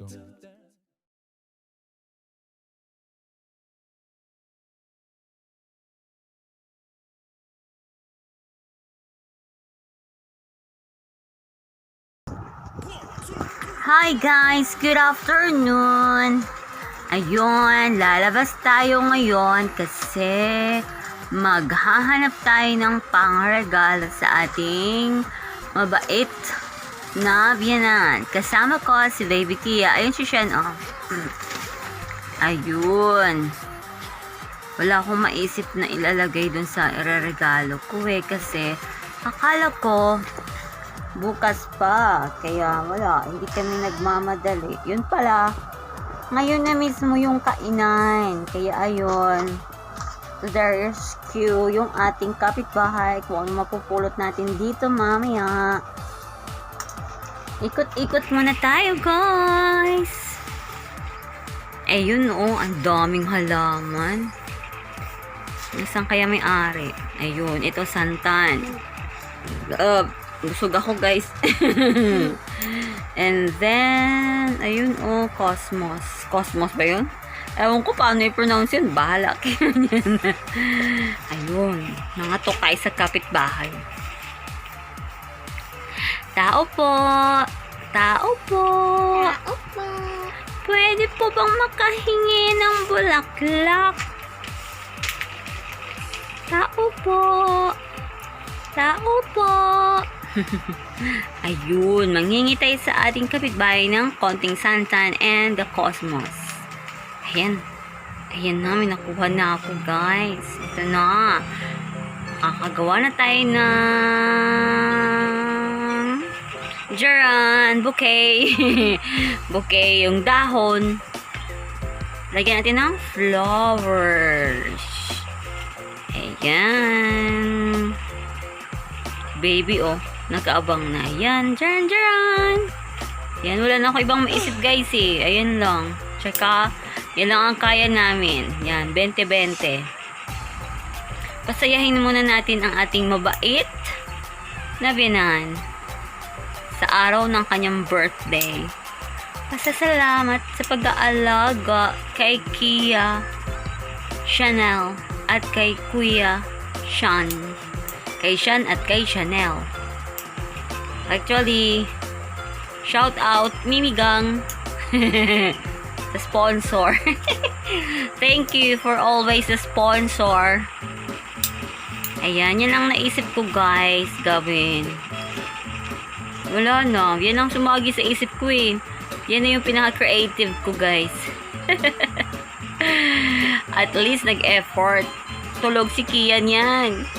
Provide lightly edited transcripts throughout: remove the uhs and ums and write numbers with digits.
Hi guys! Good afternoon! Ayun, lalabas tayo ngayon kasi maghahanap tayo ng pangregalo sa ating mabait na biyanan. Kasama ko si Baby Kia. Ayun si Shen, oh. Ayun. Wala akong maisip na ilalagay dun sa ireregalo ko kasi akala ko bukas pa, kaya wala, hindi kami nagmamadali. Yun pala, ngayon na mismo yung kainan, kaya ayun, to the rescue yung ating kapitbahay, kung ano mapupulot natin dito mamaya. Ikot-ikot muna tayo guys. Ayun oh, ang daming halaman. Nasaan kaya may ari? Ayun, ito santan. Busog ako guys. And then, ayun oh, Cosmos. Cosmos ba yun? Ewan ko paano i-pronounce yun. Bahala kayo yan. Ayun. Nangatok tayo sa kapitbahay. Tao po. Tao po. Tao po. Pwede po bang makahingi ng bulaklak? Tao po. Tao po. Ayun, manghingi tayo sa ating kapitbahay ng konting santan and the Cosmos. Ayan. Ayan na, may nakuha na ako guys. Ito na. Makakagawa na tayo ng Jaran, bouquet. Bouquet, yung dahon. Lagyan natin ng flowers. Ayan. Baby, oh. Nag-aabang na. Yan. Jaran, jaran. Yan. Wala na ako ibang maisip, guys, eh. Ayan lang. Tsaka, yan lang ang kaya namin. Yan. 20-20. Pasayahin muna natin ang ating mabait na biyanan sa araw ng kanyang birthday. Pasasalamat sa pag-aalaga kay Kia, Chanel, at kay Kuya Sean. Kay Sean at kay Chanel. Actually, shout out Mimi Gang sa sponsor. Thank you for always the sponsor. Ayan, yan ang naisip ko guys, gawin. Wala na, yan ang sumagi sa isip ko eh. Yan na yung pinaka-creative ko guys. At least nag-effort. Tulog si Kian yan.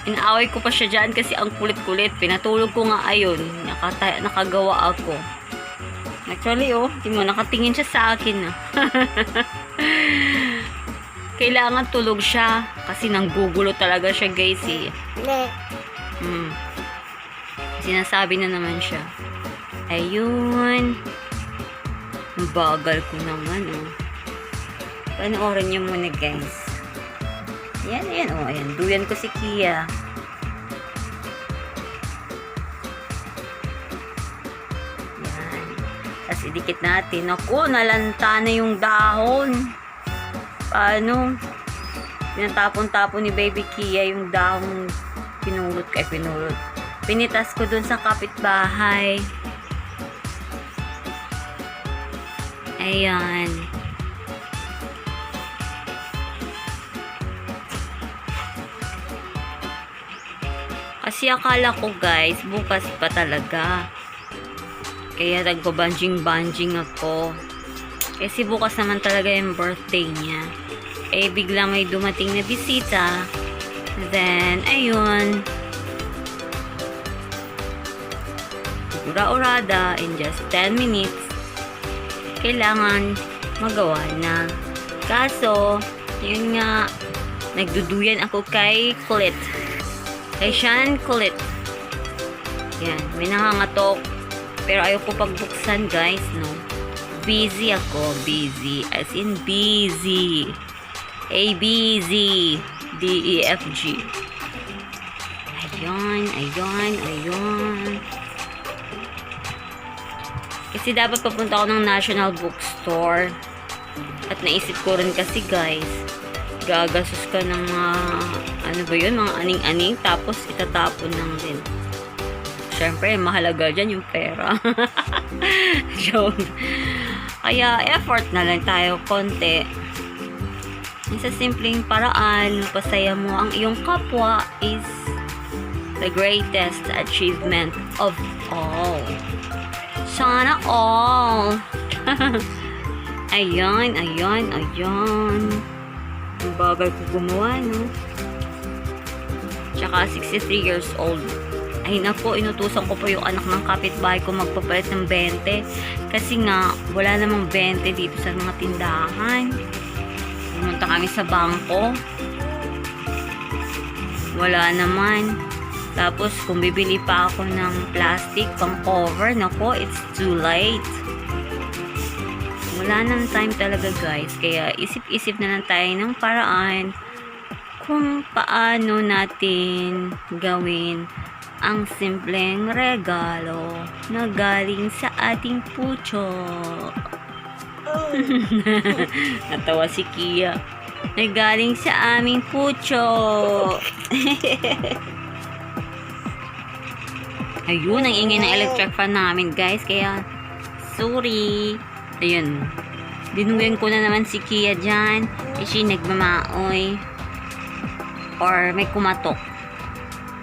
Inaaway ko pa siya dyan kasi ang kulit-kulit. Pinatulog ko nga ayun. Nakagawa ako. Actually, oh, di mo nakatingin siya sa akin. Kailangan tulog siya kasi nanggugulo talaga siya, guys. Eh. Sinasabi na naman siya. Ayun. Ang bagal ko naman, oh. Panoorin niyo muna, guys. Yan, yan, oh, ayan. Duyan ko si Kia. Yan. Tapos idikit natin. Ako, nalanta na yung dahon. Paano? Pinatapon-tapon ni Baby Kia yung dahon. Pinulot ko, pinulot. Pinitas ko dun sa kapitbahay. Ayan. Kasi akala ko guys, bukas pa talaga. Kaya nagbabanjing-banjing ako. Kasi bukas naman talaga yung birthday niya. Eh, biglang may dumating na bisita. Then, ayun. Ura-urada in just 10 minutes. Kailangan magawa na. Kaso, yun nga, nagduduyan ako kay Kulit. Kay Sean Kulit. Yan, may nangangatok. Pero ayoko pagbuksan guys, no. Busy ako, busy. As in busy. A-B-Z. D-E-F-G. Ayun, ayun, ayun. Kasi dapat papunta ako ng National Bookstore. At naisip ko rin kasi guys, gagastos ka ng mga, ano ba yun, mga aning-aning, tapos itatapon lang din. Siyempre, mahalaga dyan yung pera. Joke. Kaya, effort na lang tayo konti. Sa simpleng paraan, pasaya mo ang iyong kapwa is the greatest achievement of all. Sana all. Ayan. Ang bagal ko gumawa, no? Tsaka 63 years old. Ay nako, inutusan ko po yung anak ng kapitbahay ko magpapalit ng 20. Kasi nga, wala namang 20 dito sa mga tindahan. Pumunta kami sa bangko. Wala naman. Tapos, kung bibili pa ako ng plastic pang cover, nako, it's too late. Wala nang time talaga guys. Kaya isip-isip na lang tayo ng paraan kung paano natin gawin ang simpleng regalo na galing sa ating pucho. Natawa si Kia. Na galing sa aming pucho. Ayun, ang ingay ng electric fan namin guys. Kaya, sorry. Ayun. Dinunggan ko na naman si Kia dyan. Kasi nagmamaoy. Or may kumatok.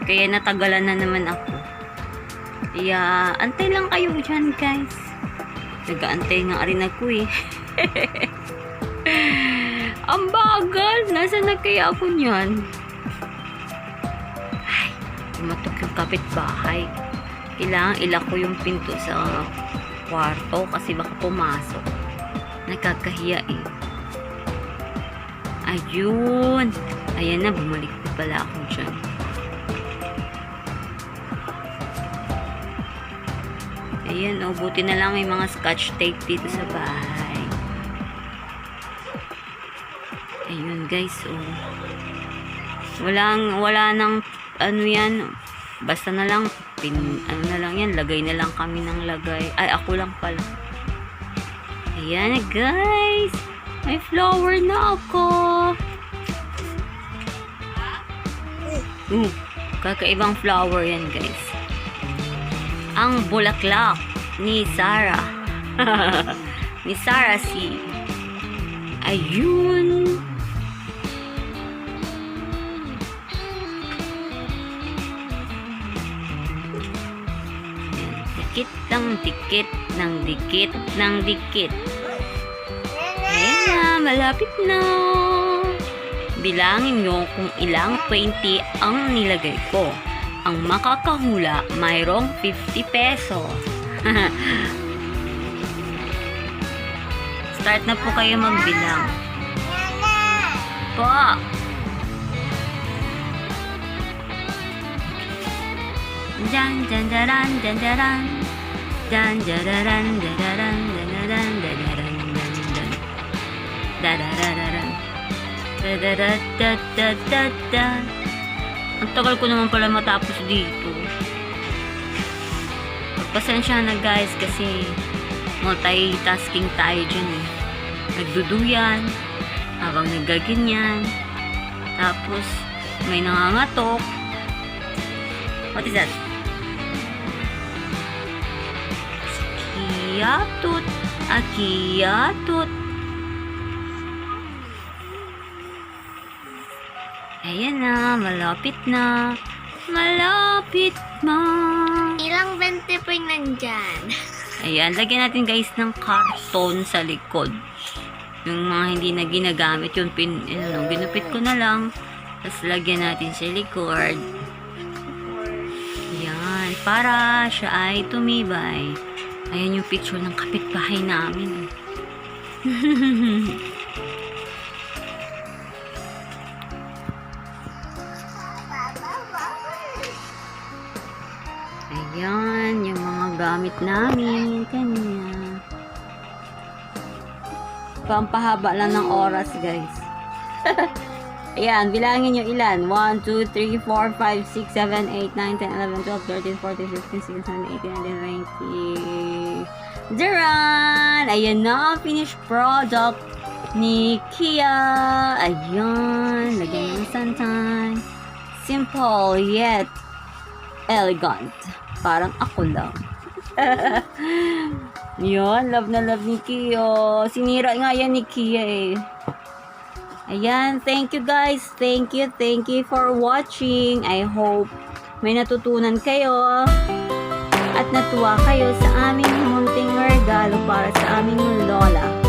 Kaya natagalan na naman ako. Kaya, antay lang kayo dyan guys. Nag-aantay nga rin ako eh. Ang bagal. Nasaan na kaya ako niyan? Ay, kumatok yung kapitbahay. Kailangan ilak ko yung pinto sa kwarto kasi baka pumasok. Nakakahiya eh. Ayun. Ayan na, bumalik na pala ako dyan. Ayan, oh, buti na lang may mga scotch tape dito sa bahay. Ayun guys, oh. Wala nang, ano yan, basta na lang, ano na lang yan, lagay na lang kami ng lagay. Ay, ako lang pala. Ayan na guys, may flower na ako. Kakaibang flower yan guys. Ang bulaklak ni Sarah. Ni Sarah C. Ayun. Dikit ng dikit ng dikit ng dikit. Ayan na, malapit na. Bilangin nyo kung ilang 20 ang nilagay ko. Ang makakahula, mayroong 50 peso. Start na po kayo magbilang. Po. Jan jan daran jan daran. Jan jararan dararan dararan dararan dararan. Darararan. Dadadadadadada. Ang tagal ko naman pala matapos dito. Pasensya na guys kasi multitasking tayo dyan eh. Nagduduyan habang nagaganyan. Tapos may nangangatok. What is that? Akiyatut. Akiyatut. Ayan na, malapit na. Malapit na. Ilang 20 po yung nandyan. Ayan, lagyan natin guys ng karton sa likod. Yung mga hindi na ginagamit, yung ginupit ko na lang. Tapos lagyan natin sa likod. Ayan, para siya ay tumibay. Ayan yung picture ng kapitbahay namin. Ayan, yung mga gamit namin. Kanya. Pampahaba lang ng oras, guys. Ayan, bilangin nyo ilan. 1, 2, 3, 4, 5, 6, 7, 8, 9, 10, 11, 12, 13, 14, 15, 16, 17, 18, 19, 20. Diran! Ayan na, finished product ni Kia. Ayan, lagyan ng suntan. Simple yet elegant. Parang ako lang. Yun, love na love ni Kia. Sinira nga yan ni Kia eh. Ayan, thank you guys. Thank you for watching. I hope may natutunan kayo at natuwa kayo sa aming munting regalo para sa aming lola.